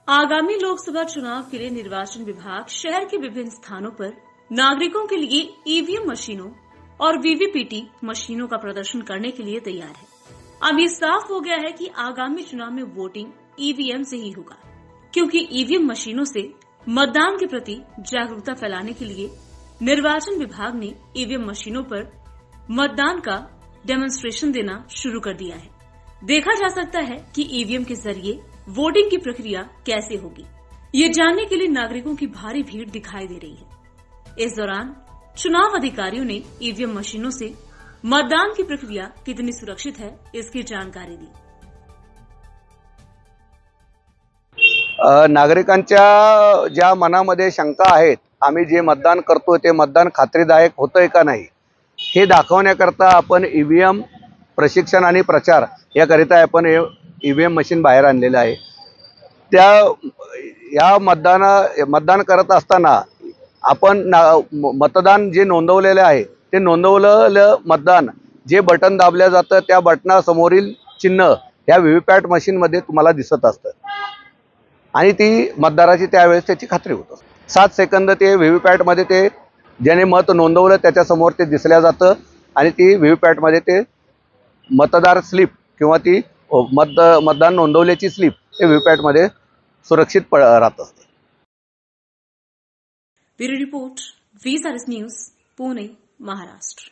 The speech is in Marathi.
आगामी लोकसभा चुनाव के लिए निर्वाचन विभाग शहर के विभिन्न स्थानों पर नागरिकों के लिए ईवीएम मशीनों और वीवीपीटी मशीनों का प्रदर्शन करने के लिए तैयार है। अब ये साफ हो गया है कि आगामी चुनाव में वोटिंग ईवीएम से ही होगा, क्योंकि ईवीएम मशीनों से मतदान के प्रति जागरूकता फैलाने के लिए निर्वाचन विभाग ने ईवीएम मशीनों पर मतदान का डेमोन्स्ट्रेशन देना शुरू कर दिया है। देखा जा सकता है कि ईवीएम के जरिए वोटिंग की प्रक्रिया कैसे होगी। ये जानने के लिए नागरिकों की भारी भीड़ दिखाई दे रही है। इस दौरान चुनाव अधिकारियों ने ईवीएम मशीनों से मतदान की प्रक्रिया कितनी सुरक्षित है, इसकी जानकारी दी। नागरिकांच्या ज्या मनामध्ये शंका आहेत, आम्ही जे मतदान करतो ते मतदान खात्रीदायक होतंय का नाही हे दाखवण्याकरता आपण ईव्हीएम प्रशिक्षण आणि प्रचार याकरिता आपण ईव्हीएम मशीन बाहेर आणलेलं आहे। या मतदान करत असताना आपण मतदान जे नोंदवलेले आहे ते नोंदवलेलं मतदान जे बटन दाबल्या जातं त्या बटनासमोरील चिन्ह या व्हीव्हीपॅट मशीनमध्ये तुम्हाला दिसत असतं आणि ती मतदाराची त्यावेळेस त्याची खात्री होते। 7 सेकंद ते व्हीव्हीपॅटमध्ये ते ज्याने मत नोंदवलं त्याच्या समोर ते दिसल्या जातं आणि ती व्हीव्हीपॅटमध्ये ते मतदार स्लिप किंवा ती मतदान नोंदवल्याची स्लिप हे व्हीव्हीपॅटमध्ये सुरक्षित राहत असते। Bureau report, VSRS news, Pune, Maharashtra.